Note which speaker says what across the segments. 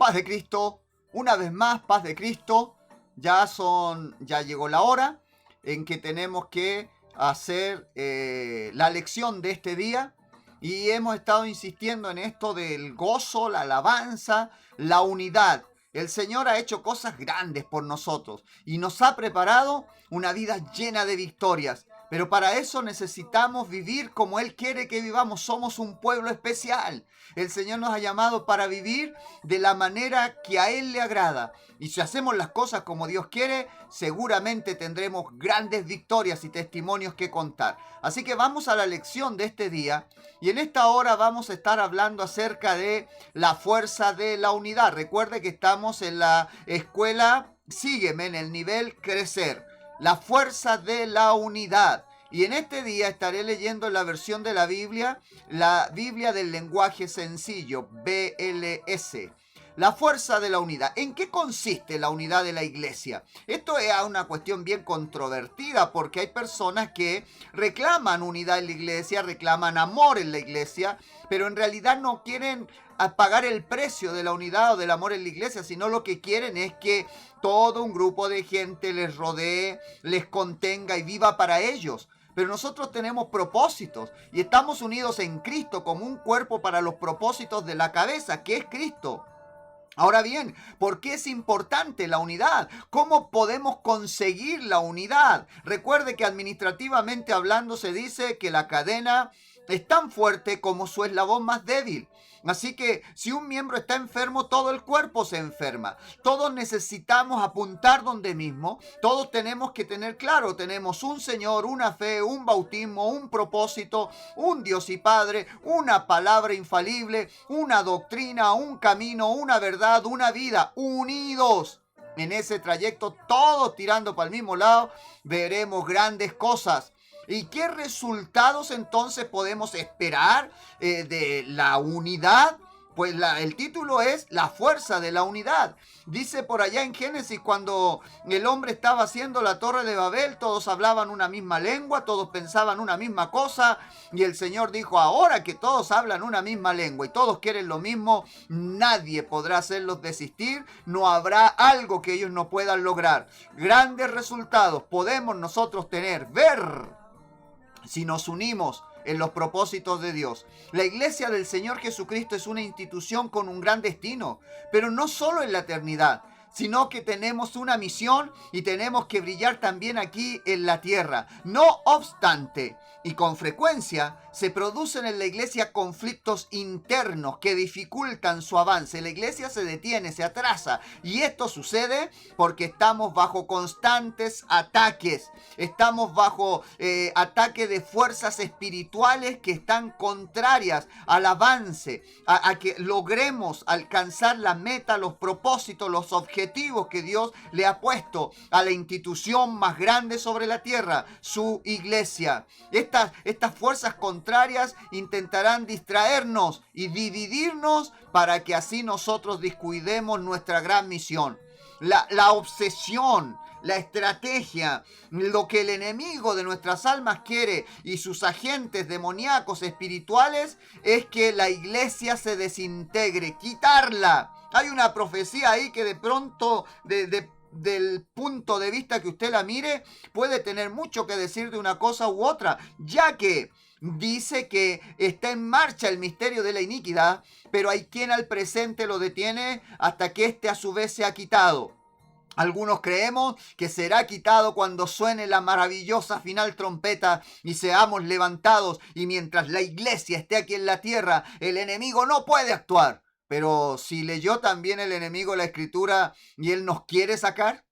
Speaker 1: Paz de Cristo, una vez más, paz de Cristo. Ya llegó la hora en que tenemos que hacer la lección de este día y hemos estado insistiendo en esto del gozo, la alabanza, la unidad. El Señor ha hecho cosas grandes por nosotros y nos ha preparado una vida llena de victorias. Pero para eso necesitamos vivir como Él quiere que vivamos. Somos un pueblo especial. El Señor nos ha llamado para vivir de la manera que a Él le agrada. Y si hacemos las cosas como Dios quiere, seguramente tendremos grandes victorias y testimonios que contar. Así que vamos a la lección de este día. Y en esta hora vamos a estar hablando acerca de la fuerza de la unidad. Recuerde que estamos en la escuela Sígueme, en el nivel Crecer. La fuerza de la unidad. Y en este día estaré leyendo en la versión de la Biblia del lenguaje sencillo, BLS. La fuerza de la unidad. ¿En qué consiste la unidad de la iglesia? Esto es una cuestión bien controvertida porque hay personas que reclaman unidad en la iglesia, reclaman amor en la iglesia, pero en realidad no quieren pagar el precio de la unidad o del amor en la iglesia, sino lo que quieren es que todo un grupo de gente les rodee, les contenga y viva para ellos. Pero nosotros tenemos propósitos y estamos unidos en Cristo como un cuerpo para los propósitos de la cabeza, que es Cristo. Ahora bien, ¿por qué es importante la unidad? ¿Cómo podemos conseguir la unidad? Recuerde que administrativamente hablando se dice que la cadena es tan fuerte como su eslabón más débil. Así que si un miembro está enfermo, todo el cuerpo se enferma. Todos necesitamos apuntar donde mismo. Todos tenemos que tener claro, tenemos un Señor, una fe, un bautismo, un propósito, un Dios y Padre, una palabra infalible, una doctrina, un camino, una verdad, una vida, unidos. En ese trayecto, todos tirando para el mismo lado, veremos grandes cosas. ¿Y qué resultados entonces podemos esperar de la unidad? Pues el título es La fuerza de la unidad. Dice por allá en Génesis, cuando el hombre estaba haciendo la torre de Babel, todos hablaban una misma lengua, todos pensaban una misma cosa, y el Señor dijo, ahora que todos hablan una misma lengua y todos quieren lo mismo, nadie podrá hacerlos desistir, no habrá algo que ellos no puedan lograr. Grandes resultados podemos nosotros ver si nos unimos en los propósitos de Dios. La iglesia del Señor Jesucristo es una institución con un gran destino, pero no solo en la eternidad, sino que tenemos una misión y tenemos que brillar también aquí en la tierra. No obstante, y con frecuencia, se producen en la iglesia conflictos internos que dificultan su avance. La iglesia se detiene, se atrasa, y esto sucede porque estamos bajo constantes ataques. Estamos bajo ataque de fuerzas espirituales que están contrarias al avance, a que logremos alcanzar la meta, los propósitos, los objetivos que Dios le ha puesto a la institución más grande sobre la tierra, su iglesia. Estas fuerzas contrarias intentarán distraernos y dividirnos para que así nosotros descuidemos nuestra gran misión. La obsesión, la estrategia, lo que el enemigo de nuestras almas quiere y sus agentes demoníacos espirituales es que la iglesia se desintegre, quitarla. Hay una profecía ahí que de pronto, del punto de vista que usted la mire, puede tener mucho que decir de una cosa u otra, ya que dice que está en marcha el misterio de la iniquidad, pero hay quien al presente lo detiene hasta que éste a su vez sea quitado. Algunos creemos que será quitado cuando suene la maravillosa final trompeta y seamos levantados, y mientras la iglesia esté aquí en la tierra, el enemigo no puede actuar. Pero si leyó también el enemigo la escritura y él nos quiere sacar,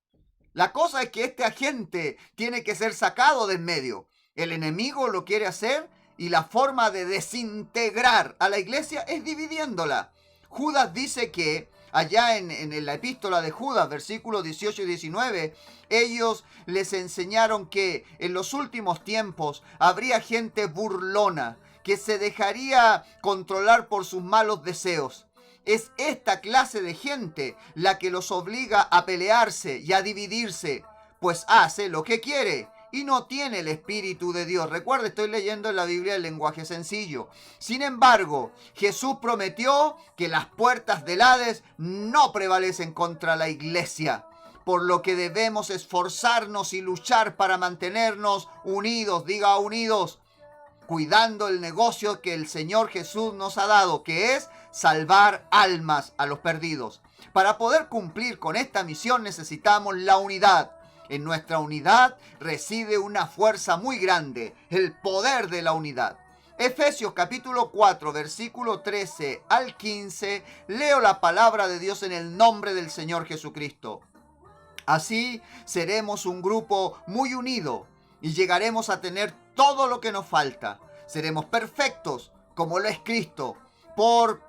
Speaker 1: la cosa es que este agente tiene que ser sacado de en medio. El enemigo lo quiere hacer y la forma de desintegrar a la iglesia es dividiéndola. Judas dice que allá en la epístola de Judas, versículos 18 y 19, ellos les enseñaron que en los últimos tiempos habría gente burlona que se dejaría controlar por sus malos deseos. Es esta clase de gente la que los obliga a pelearse y a dividirse, pues hace lo que quiere y no tiene el Espíritu de Dios. Recuerde, estoy leyendo en la Biblia el lenguaje sencillo. Sin embargo, Jesús prometió que las puertas del Hades no prevalecen contra la iglesia, por lo que debemos esforzarnos y luchar para mantenernos unidos, diga unidos, cuidando el negocio que el Señor Jesús nos ha dado, que es salvar almas a los perdidos. Para poder cumplir con esta misión necesitamos la unidad. En nuestra unidad reside una fuerza muy grande, el poder de la unidad. Efesios capítulo 4, versículo 13 al 15, leo la palabra de Dios en el nombre del Señor Jesucristo. Así seremos un grupo muy unido y llegaremos a tener todo lo que nos falta. Seremos perfectos como lo es Cristo, por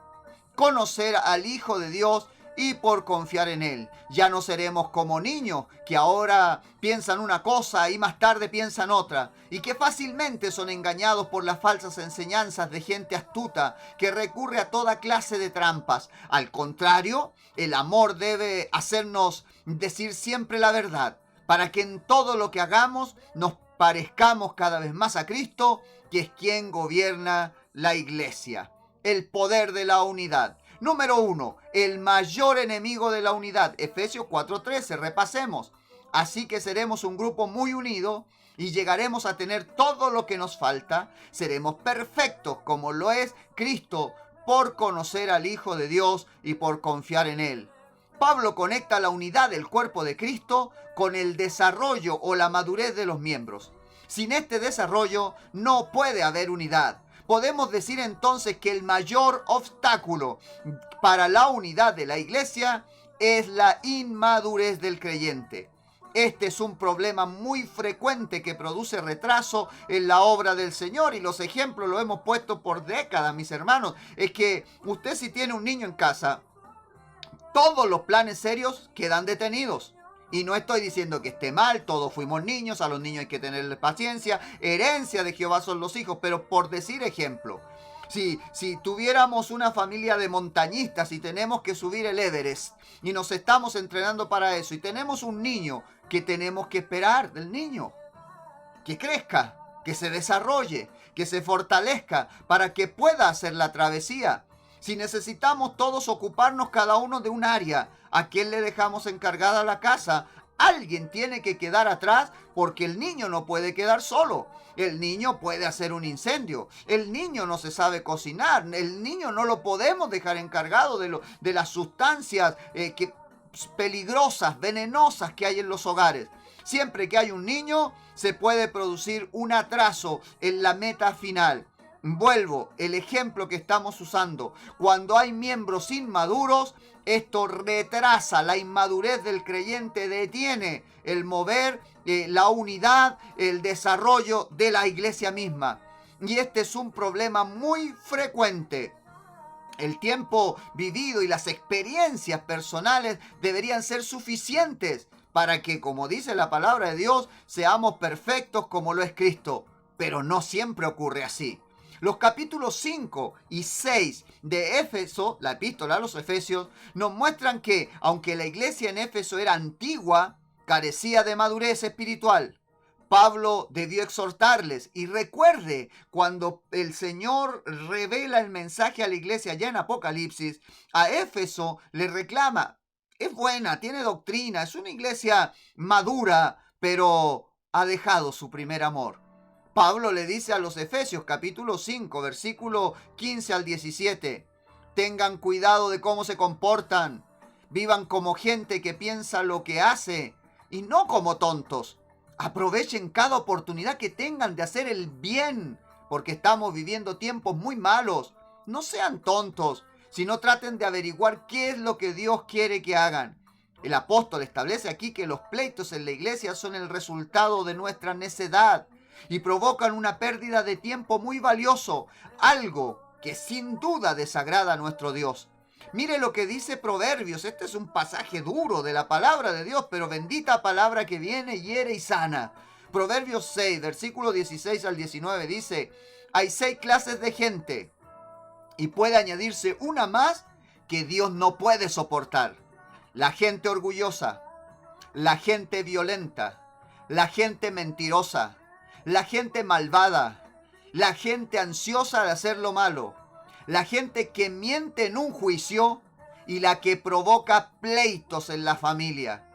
Speaker 1: conocer al Hijo de Dios y por confiar en Él. Ya no seremos como niños que ahora piensan una cosa y más tarde piensan otra, y que fácilmente son engañados por las falsas enseñanzas de gente astuta que recurre a toda clase de trampas. Al contrario, el amor debe hacernos decir siempre la verdad, para que en todo lo que hagamos nos parezcamos cada vez más a Cristo, que es quien gobierna la iglesia. El poder de la unidad. Número 1, el mayor enemigo de la unidad. Efesios 4:13, repasemos. Así que seremos un grupo muy unido y llegaremos a tener todo lo que nos falta. Seremos perfectos como lo es Cristo, por conocer al Hijo de Dios y por confiar en Él. Pablo conecta la unidad del cuerpo de Cristo con el desarrollo o la madurez de los miembros. Sin este desarrollo no puede haber unidad. Podemos decir entonces que el mayor obstáculo para la unidad de la iglesia es la inmadurez del creyente. Este es un problema muy frecuente que produce retraso en la obra del Señor, y los ejemplos los hemos puesto por décadas, mis hermanos. Es que usted, si tiene un niño en casa, todos los planes serios quedan detenidos. Y no estoy diciendo que esté mal, todos fuimos niños, a los niños hay que tenerles paciencia, herencia de Jehová son los hijos, pero por decir ejemplo, si tuviéramos una familia de montañistas y tenemos que subir el Everest y nos estamos entrenando para eso, y tenemos un niño, ¿qué tenemos que esperar del niño? Que crezca, que se desarrolle, que se fortalezca para que pueda hacer la travesía. Si necesitamos todos ocuparnos cada uno de un área, ¿a quién le dejamos encargada la casa? Alguien tiene que quedar atrás, porque el niño no puede quedar solo. El niño puede hacer un incendio. El niño no se sabe cocinar. El niño no lo podemos dejar encargado de las sustancias peligrosas, venenosas que hay en los hogares. Siempre que hay un niño, se puede producir un atraso en la meta final. Vuelvo, el ejemplo que estamos usando. Cuando hay miembros inmaduros, esto retrasa la inmadurez del creyente, detiene el mover, la unidad, el desarrollo de la iglesia misma. Y este es un problema muy frecuente. El tiempo vivido y las experiencias personales deberían ser suficientes para que, como dice la palabra de Dios, seamos perfectos como lo es Cristo. Pero no siempre ocurre así. Los capítulos 5 y 6 de Éfeso, la epístola a los Efesios, nos muestran que, aunque la iglesia en Éfeso era antigua, carecía de madurez espiritual. Pablo debió exhortarles, y recuerde, cuando el Señor revela el mensaje a la iglesia ya en Apocalipsis, a Éfeso le reclama: es buena, tiene doctrina, es una iglesia madura, pero ha dejado su primer amor. Pablo le dice a los Efesios capítulo 5, versículo 15 al 17, tengan cuidado de cómo se comportan, vivan como gente que piensa lo que hace y no como tontos. Aprovechen cada oportunidad que tengan de hacer el bien, porque estamos viviendo tiempos muy malos. No sean tontos, sino traten de averiguar qué es lo que Dios quiere que hagan. El apóstol establece aquí que los pleitos en la iglesia son el resultado de nuestra necedad y provocan una pérdida de tiempo muy valioso, algo que sin duda desagrada a nuestro Dios. Mire lo que dice Proverbios. Este es un pasaje duro de la palabra de Dios, pero bendita palabra que viene, hiere y sana. Proverbios 6, versículo 16 al 19 dice: hay 6 clases de gente, y puede añadirse una más que Dios no puede soportar: la gente orgullosa, la gente violenta, la gente mentirosa, la gente malvada, la gente ansiosa de hacer lo malo, la gente que miente en un juicio y la que provoca pleitos en la familia.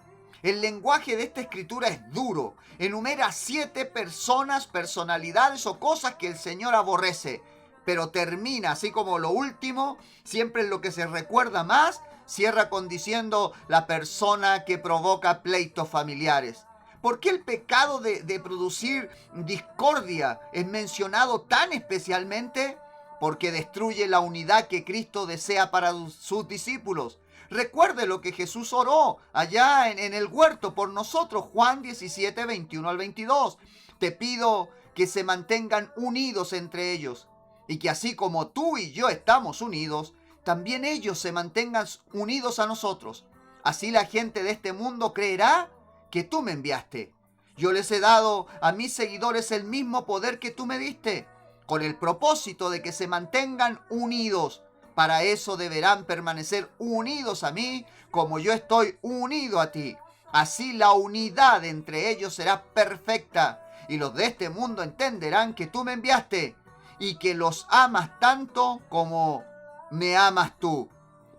Speaker 1: El lenguaje de esta escritura es duro. Enumera 7 personas, personalidades o cosas que el Señor aborrece. Pero termina, así como lo último, siempre es lo que se recuerda más, cierra con diciendo la persona que provoca pleitos familiares. ¿Por qué el pecado de producir discordia es mencionado tan especialmente? Porque destruye la unidad que Cristo desea para sus discípulos. Recuerde lo que Jesús oró allá en el huerto por nosotros, Juan 17, 21 al 22. Te pido que se mantengan unidos entre ellos y que así como tú y yo estamos unidos, también ellos se mantengan unidos a nosotros. Así la gente de este mundo creerá que tú me enviaste. Yo les he dado a mis seguidores el mismo poder que tú me diste, con el propósito de que se mantengan unidos. Para eso deberán permanecer unidos a mí, como yo estoy unido a ti. Así la unidad entre ellos será perfecta, y los de este mundo entenderán que tú me enviaste, y que los amas tanto como me amas tú.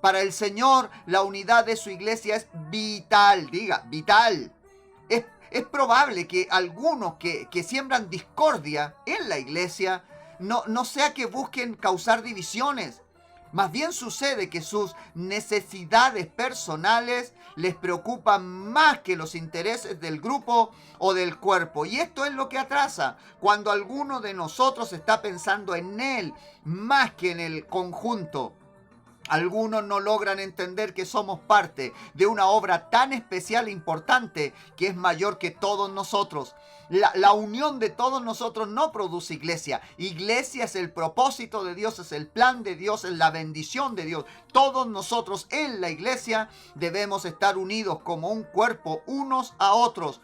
Speaker 1: Para el Señor, la unidad de su iglesia es vital, diga, vital. Es probable que algunos que siembran discordia en la iglesia no sea que busquen causar divisiones. Más bien sucede que sus necesidades personales les preocupan más que los intereses del grupo o del cuerpo. Y esto es lo que atrasa cuando alguno de nosotros está pensando en él más que en el conjunto. Algunos no logran entender que somos parte de una obra tan especial e importante que es mayor que todos nosotros. La unión de todos nosotros no produce iglesia. Iglesia es el propósito de Dios, es el plan de Dios, es la bendición de Dios. Todos nosotros en la iglesia debemos estar unidos como un cuerpo unos a otros.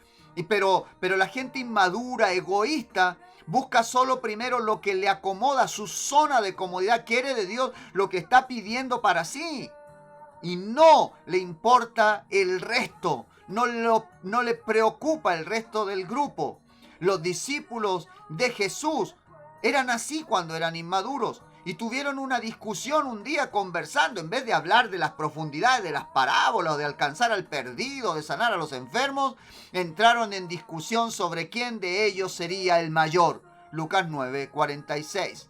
Speaker 1: Pero la gente inmadura, egoísta, busca solo primero lo que le acomoda, su zona de comodidad. Quiere de Dios lo que está pidiendo para sí. Y no le importa el resto. No le preocupa el resto del grupo. Los discípulos de Jesús eran así cuando eran inmaduros. Y tuvieron una discusión un día conversando. En vez de hablar de las profundidades de las parábolas, de alcanzar al perdido, de sanar a los enfermos, entraron en discusión sobre quién de ellos sería el mayor. Lucas 9, 46.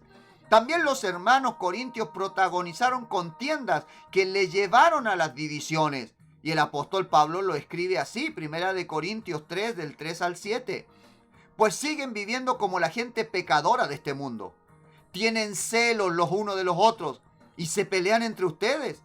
Speaker 1: También los hermanos corintios protagonizaron contiendas que le llevaron a las divisiones. Y el apóstol Pablo lo escribe así, 1 Corintios 3, del 3 al 7. Pues siguen viviendo como la gente pecadora de este mundo. Tienen celos los unos de los otros y se pelean entre ustedes.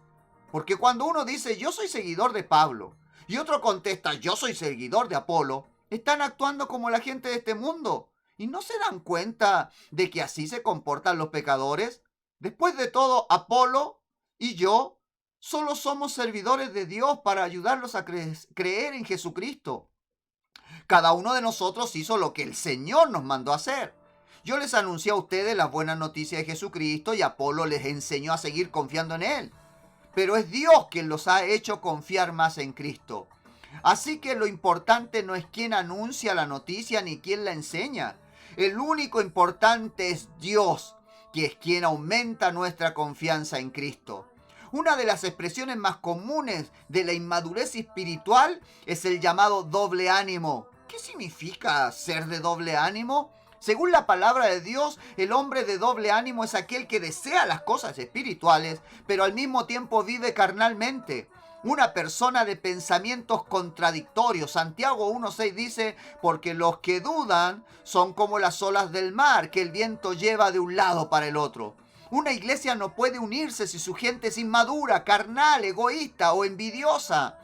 Speaker 1: Porque cuando uno dice yo soy seguidor de Pablo y otro contesta yo soy seguidor de Apolo, están actuando como la gente de este mundo. ¿Y no se dan cuenta de que así se comportan los pecadores? Después de todo, Apolo y yo solo somos servidores de Dios para ayudarlos a creer en Jesucristo. Cada uno de nosotros hizo lo que el Señor nos mandó a hacer. Yo les anuncié a ustedes las buenas noticias de Jesucristo y Apolo les enseñó a seguir confiando en Él. Pero es Dios quien los ha hecho confiar más en Cristo. Así que lo importante no es quién anuncia la noticia ni quién la enseña. El único importante es Dios, que es quien aumenta nuestra confianza en Cristo. Una de las expresiones más comunes de la inmadurez espiritual es el llamado doble ánimo. ¿Qué significa ser de doble ánimo? Según la palabra de Dios, el hombre de doble ánimo es aquel que desea las cosas espirituales, pero al mismo tiempo vive carnalmente. Una persona de pensamientos contradictorios. Santiago 1:6 dice, porque los que dudan son como las olas del mar, que el viento lleva de un lado para el otro. Una iglesia no puede unirse si su gente es inmadura, carnal, egoísta o envidiosa.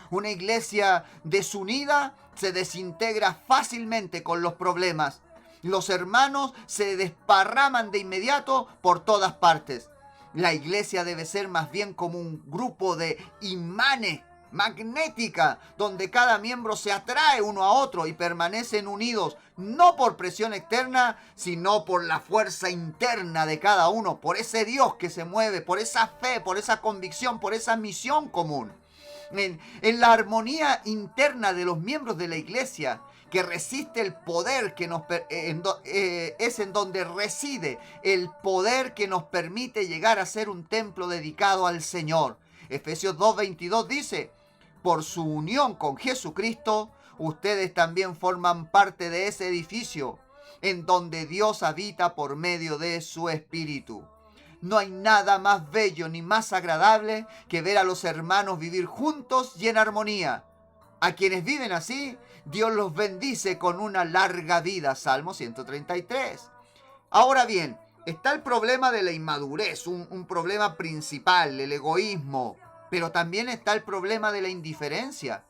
Speaker 1: Una iglesia desunida se desintegra fácilmente con los problemas. Los hermanos se desparraman de inmediato por todas partes. La iglesia debe ser más bien como un grupo de imanes magnética, donde cada miembro se atrae uno a otro y permanecen unidos, no por presión externa, sino por la fuerza interna de cada uno, por ese Dios que se mueve, por esa fe, por esa convicción, por esa misión común. En la armonía interna de los miembros de la iglesia que resiste el poder que es en donde reside el poder que nos permite llegar a ser un templo dedicado al Señor. Efesios 2:22 dice: por su unión con Jesucristo, ustedes también forman parte de ese edificio en donde Dios habita por medio de su Espíritu. No hay nada más bello ni más agradable que ver a los hermanos vivir juntos y en armonía. A quienes viven así, Dios los bendice con una larga vida. Salmo 133. Ahora bien, está el problema de la inmadurez, un problema principal, el egoísmo, pero también está el problema de la indiferencia.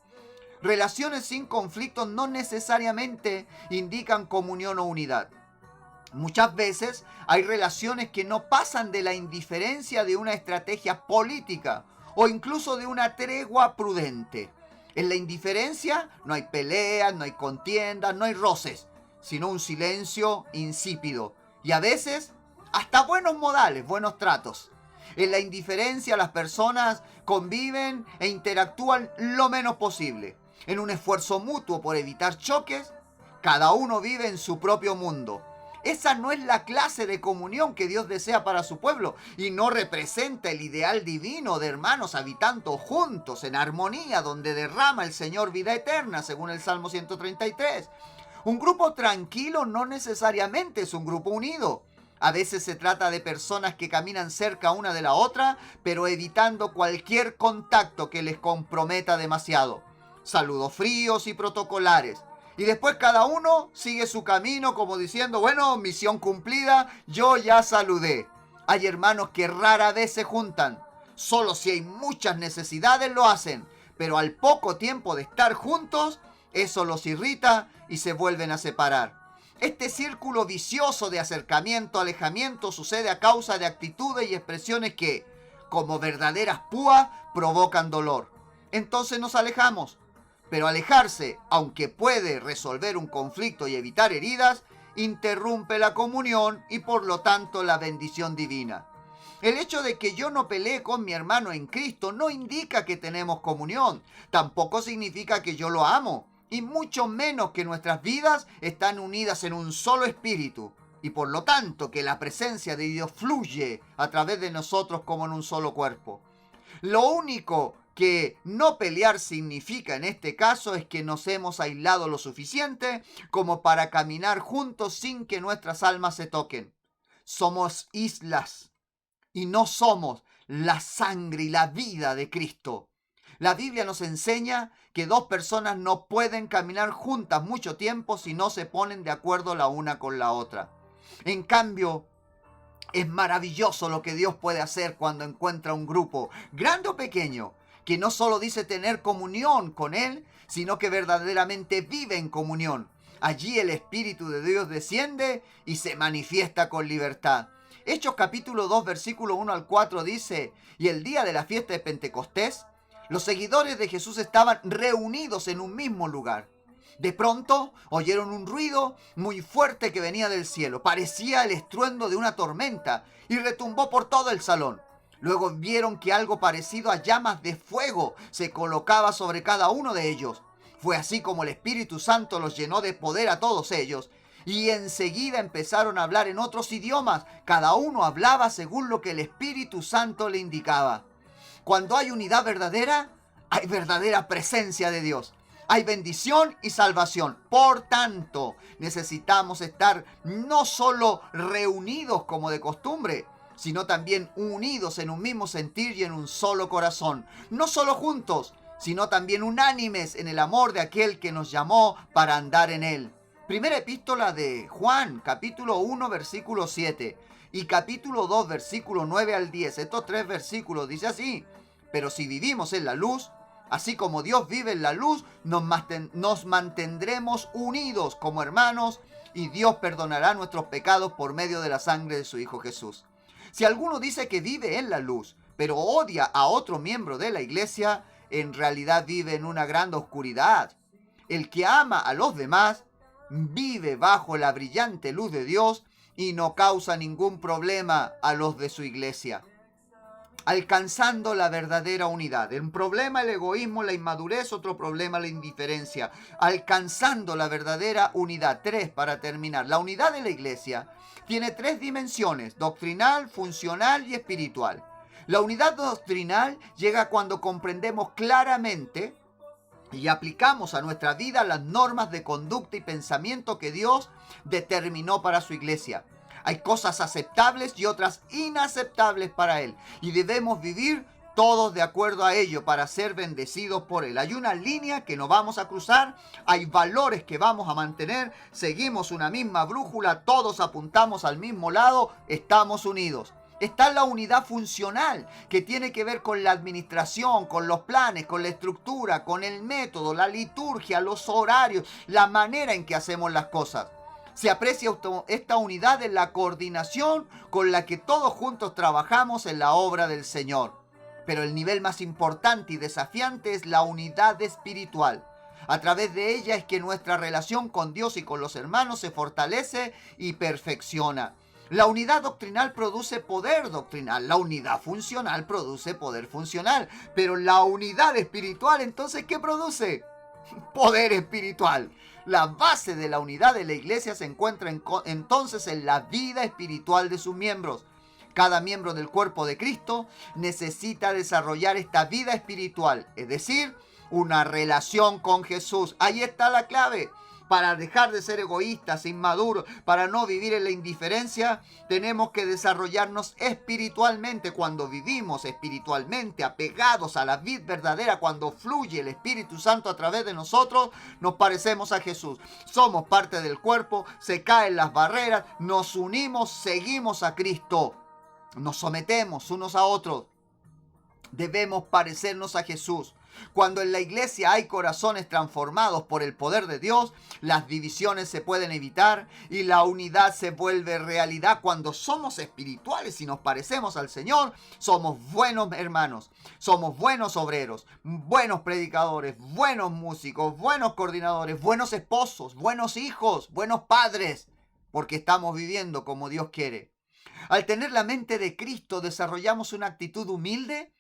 Speaker 1: Relaciones sin conflictos no necesariamente indican comunión o unidad. Muchas veces hay relaciones que no pasan de la indiferencia de una estrategia política o incluso de una tregua prudente. En la indiferencia no hay peleas, no hay contiendas, no hay roces, sino un silencio insípido y a veces hasta buenos modales, buenos tratos. En la indiferencia las personas conviven e interactúan lo menos posible. En un esfuerzo mutuo por evitar choques, cada uno vive en su propio mundo. Esa no es la clase de comunión que Dios desea para su pueblo y no representa el ideal divino de hermanos habitando juntos en armonía donde derrama el Señor vida eterna, según el Salmo 133. Un grupo tranquilo no necesariamente es un grupo unido. A veces se trata de personas que caminan cerca una de la otra, pero evitando cualquier contacto que les comprometa demasiado. Saludos fríos y protocolares. Y después cada uno sigue su camino como diciendo, bueno, misión cumplida, yo ya saludé. Hay hermanos que rara vez se juntan. Solo si hay muchas necesidades lo hacen. Pero al poco tiempo de estar juntos, eso los irrita y se vuelven a separar. Este círculo vicioso de acercamiento, alejamiento, sucede a causa de actitudes y expresiones que, como verdaderas púas, provocan dolor. Entonces nos alejamos. Pero alejarse, aunque puede resolver un conflicto y evitar heridas, interrumpe la comunión y por lo tanto la bendición divina. El hecho de que yo no pelee con mi hermano en Cristo no indica que tenemos comunión. Tampoco significa que yo lo amo. Y mucho menos que nuestras vidas están unidas en un solo espíritu. Y por lo tanto que la presencia de Dios fluye a través de nosotros como en un solo cuerpo. Lo único que no pelear significa en este caso es que nos hemos aislado lo suficiente como para caminar juntos sin que nuestras almas se toquen. Somos islas y no somos la sangre y la vida de Cristo. La Biblia nos enseña que dos personas no pueden caminar juntas mucho tiempo si no se ponen de acuerdo la una con la otra. En cambio, es maravilloso lo que Dios puede hacer cuando encuentra un grupo, grande o pequeño, que no solo dice tener comunión con Él, sino que verdaderamente vive en comunión. Allí el Espíritu de Dios desciende y se manifiesta con libertad. Hechos capítulo 2, versículo 1 al 4 dice, y el día de la fiesta de Pentecostés, los seguidores de Jesús estaban reunidos en un mismo lugar. De pronto oyeron un ruido muy fuerte que venía del cielo. Parecía el estruendo de una tormenta y retumbó por todo el salón. Luego vieron que algo parecido a llamas de fuego se colocaba sobre cada uno de ellos. Fue así como el Espíritu Santo los llenó de poder a todos ellos. Y enseguida empezaron a hablar en otros idiomas. Cada uno hablaba según lo que el Espíritu Santo le indicaba. Cuando hay unidad verdadera, hay verdadera presencia de Dios. Hay bendición y salvación. Por tanto, necesitamos estar no solo reunidos como de costumbre, sino también unidos en un mismo sentir y en un solo corazón. No solo juntos, sino también unánimes en el amor de aquel que nos llamó para andar en él. Primera epístola de Juan, capítulo 1, versículo 7 y capítulo 2, versículo 9 al 10. Estos tres versículos dice así: pero si vivimos en la luz, así como Dios vive en la luz, nos mantendremos unidos como hermanos y Dios perdonará nuestros pecados por medio de la sangre de su Hijo Jesús. Si alguno dice que vive en la luz, pero odia a otro miembro de la iglesia, en realidad vive en una gran oscuridad. El que ama a los demás vive bajo la brillante luz de Dios y no causa ningún problema a los de su iglesia. alcanzando la verdadera unidad. Un problema el egoísmo, la inmadurez, otro problema la indiferencia. Alcanzando la verdadera unidad. 3, para terminar. La unidad de la iglesia tiene 3 dimensiones: doctrinal, funcional y espiritual. La unidad doctrinal llega cuando comprendemos claramente y aplicamos a nuestra vida las normas de conducta y pensamiento que Dios determinó para su iglesia. Hay cosas aceptables y otras inaceptables para Él, y debemos vivir todos de acuerdo a ello para ser bendecidos por Él. Hay una línea que no vamos a cruzar, hay valores que vamos a mantener, seguimos una misma brújula, todos apuntamos al mismo lado, estamos unidos. Está la unidad funcional, que tiene que ver con la administración, con los planes, con la estructura, con el método, la liturgia, los horarios, la manera en que hacemos las cosas. Se aprecia esta unidad en la coordinación con la que todos juntos trabajamos en la obra del Señor. Pero el nivel más importante y desafiante es la unidad espiritual. A través de ella es que nuestra relación con Dios y con los hermanos se fortalece y perfecciona. La unidad doctrinal produce poder doctrinal, la unidad funcional produce poder funcional, pero la unidad espiritual, entonces, ¿qué produce? Poder espiritual. La base de la unidad de la iglesia se encuentra entonces en la vida espiritual de sus miembros. Cada miembro del cuerpo de Cristo necesita desarrollar esta vida espiritual, es decir, una relación con Jesús. Ahí está la clave. Para dejar de ser egoístas, inmaduros, para no vivir en la indiferencia, tenemos que desarrollarnos espiritualmente. Cuando vivimos espiritualmente, apegados a la vid verdadera, cuando fluye el Espíritu Santo a través de nosotros, nos parecemos a Jesús. Somos parte del cuerpo, se caen las barreras, nos unimos, seguimos a Cristo. Nos sometemos unos a otros. Debemos parecernos a Jesús. Cuando en la iglesia hay corazones transformados por el poder de Dios, las divisiones se pueden evitar y la unidad se vuelve realidad. Cuando somos espirituales y nos parecemos al Señor, somos buenos hermanos, somos buenos obreros, buenos predicadores, buenos músicos, buenos coordinadores, buenos esposos, buenos hijos, buenos padres, porque estamos viviendo como Dios quiere. Al tener la mente de Cristo, desarrollamos una actitud humilde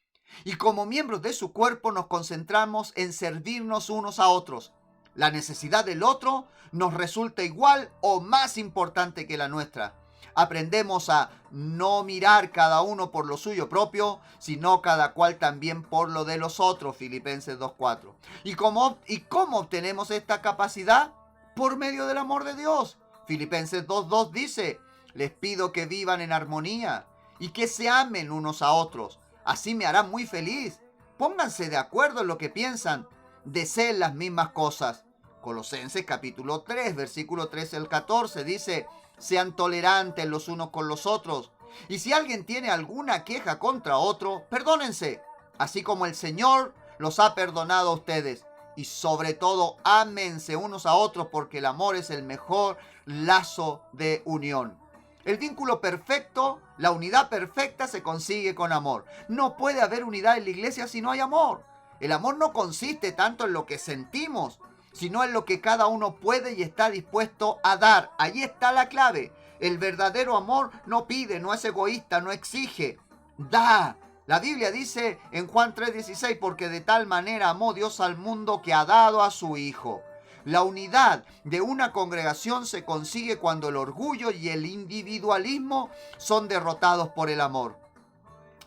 Speaker 1: y como miembros de su cuerpo nos concentramos en servirnos unos a otros. La necesidad del otro nos resulta igual o más importante que la nuestra. Aprendemos a no mirar cada uno por lo suyo propio, sino cada cual también por lo de los otros. Filipenses 2:4. ¿Y cómo obtenemos esta capacidad? Por medio del amor de Dios. Filipenses 2:2 dice: les pido que vivan en armonía y que se amen unos a otros. Así me hará muy feliz. Pónganse de acuerdo en lo que piensan. Deseen las mismas cosas. Colosenses capítulo 3, versículo 13 al 14 dice: sean tolerantes los unos con los otros. Y si alguien tiene alguna queja contra otro, perdónense, así como el Señor los ha perdonado a ustedes. Y sobre todo, ámense unos a otros, porque el amor es el mejor lazo de unión. El vínculo perfecto, la unidad perfecta se consigue con amor. No puede haber unidad en la iglesia si no hay amor. El amor no consiste tanto en lo que sentimos, sino en lo que cada uno puede y está dispuesto a dar. Ahí está la clave. El verdadero amor no pide, no es egoísta, no exige, da. La Biblia dice en Juan 3:16, porque de tal manera amó Dios al mundo que ha dado a su Hijo. La unidad de una congregación se consigue cuando el orgullo y el individualismo son derrotados por el amor.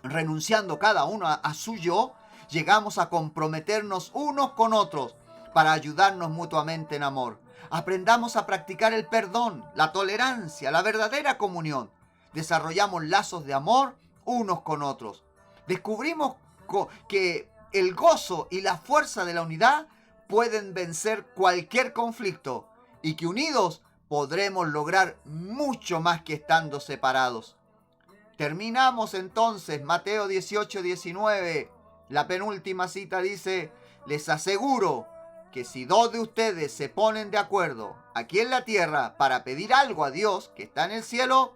Speaker 1: Renunciando cada uno a su yo, llegamos a comprometernos unos con otros para ayudarnos mutuamente en amor. Aprendamos a practicar el perdón, la tolerancia, la verdadera comunión. Desarrollamos lazos de amor unos con otros. Descubrimos que el gozo y la fuerza de la unidad pueden vencer cualquier conflicto y que unidos podremos lograr mucho más que estando separados. Terminamos entonces Mateo 18:19. La penúltima cita dice: les aseguro que si 2 de ustedes se ponen de acuerdo aquí en la tierra para pedir algo a Dios que está en el cielo,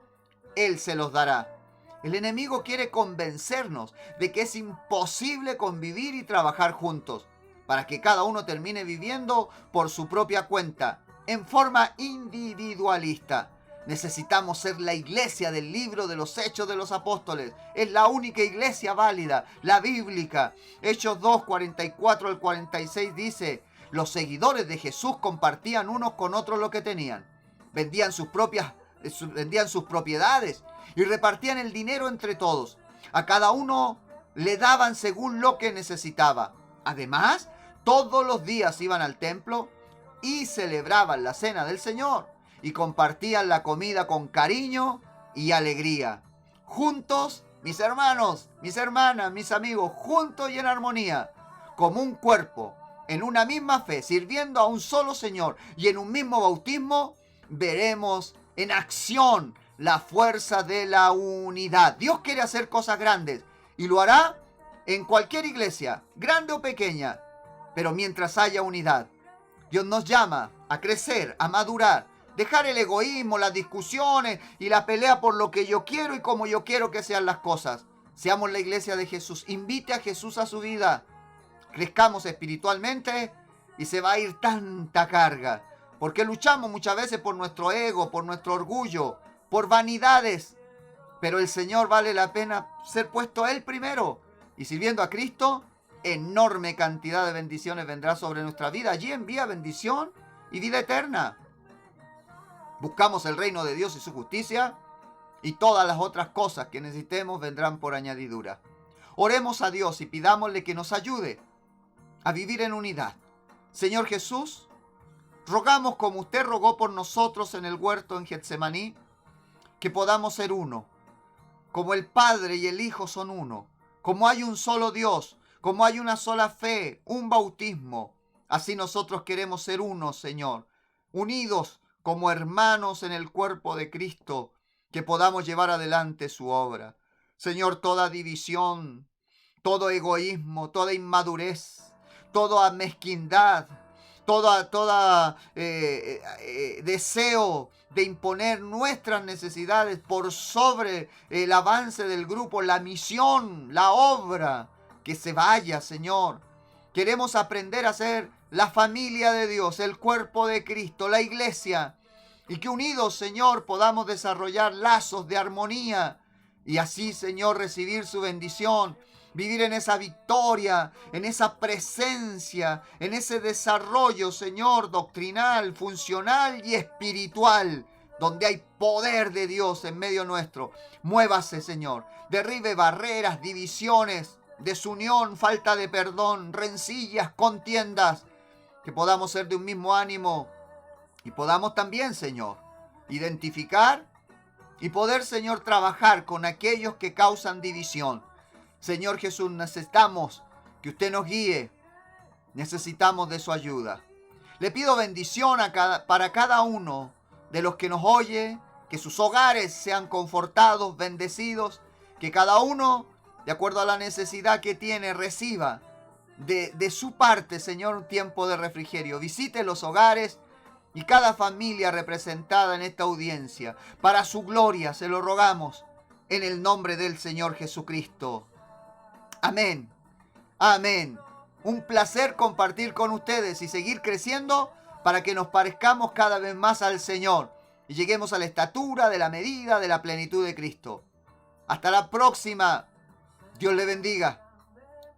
Speaker 1: Él se los dará. El enemigo quiere convencernos de que es imposible convivir y trabajar juntos, para que cada uno termine viviendo por su propia cuenta, en forma individualista. Necesitamos ser la iglesia del libro de los Hechos de los Apóstoles. Es la única iglesia válida, la bíblica. Hechos 2, 44 al 46 dice: los seguidores de Jesús compartían unos con otros lo que tenían. Vendían sus propiedades y repartían el dinero entre todos. A cada uno le daban según lo que necesitaba. Además, todos los días iban al templo y celebraban la cena del Señor y compartían la comida con cariño y alegría. Juntos, mis hermanos, mis hermanas, mis amigos, juntos y en armonía, como un cuerpo, en una misma fe, sirviendo a un solo Señor y en un mismo bautismo, veremos en acción la fuerza de la unidad. Dios quiere hacer cosas grandes y lo hará en cualquier iglesia, grande o pequeña, pero mientras haya unidad. Dios nos llama a crecer, a madurar, dejar el egoísmo, las discusiones y la pelea por lo que yo quiero y como yo quiero que sean las cosas. Seamos la iglesia de Jesús. Invite a Jesús a su vida. Crezcamos espiritualmente y se va a ir tanta carga. Porque luchamos muchas veces por nuestro ego, por nuestro orgullo, por vanidades. Pero el Señor vale la pena ser puesto a Él primero. Y sirviendo a Cristo, enorme cantidad de bendiciones vendrá sobre nuestra vida. Allí envía bendición y vida eterna. Buscamos el reino de Dios y su justicia, y todas las otras cosas que necesitemos vendrán por añadidura. Oremos a Dios y pidámosle que nos ayude a vivir en unidad. Señor Jesús, rogamos como usted rogó por nosotros en el huerto en Getsemaní, que podamos ser uno, como el Padre y el Hijo son uno, como hay un solo Dios, como hay una sola fe, un bautismo. Así nosotros queremos ser uno, Señor, unidos como hermanos en el cuerpo de Cristo, que podamos llevar adelante su obra. Señor, toda división, todo egoísmo, toda inmadurez, toda mezquindad, toda deseo de imponer nuestras necesidades por sobre el avance del grupo, la misión, la obra, que se vaya, Señor. Queremos aprender a ser la familia de Dios, el cuerpo de Cristo, la iglesia, y que unidos, Señor, podamos desarrollar lazos de armonía y así, Señor, recibir su bendición, vivir en esa victoria, en esa presencia, en ese desarrollo, Señor, doctrinal, funcional y espiritual, donde hay poder de Dios en medio nuestro. Muévase, Señor, derribe barreras, divisiones, desunión, falta de perdón, rencillas, contiendas, que podamos ser de un mismo ánimo y podamos también, Señor, identificar y poder, Señor, trabajar con aquellos que causan división. Señor Jesús, necesitamos que usted nos guíe, necesitamos de su ayuda. Le pido bendición para cada uno de los que nos oye, que sus hogares sean confortados, bendecidos, que cada uno, de acuerdo a la necesidad que tiene, reciba de su parte, Señor, un tiempo de refrigerio. Visite los hogares y cada familia representada en esta audiencia. Para su gloria se lo rogamos en el nombre del Señor Jesucristo. Amén. Amén. Un placer compartir con ustedes y seguir creciendo para que nos parezcamos cada vez más al Señor y lleguemos a la estatura, de la medida, de la plenitud de Cristo. Hasta la próxima. Dios le bendiga.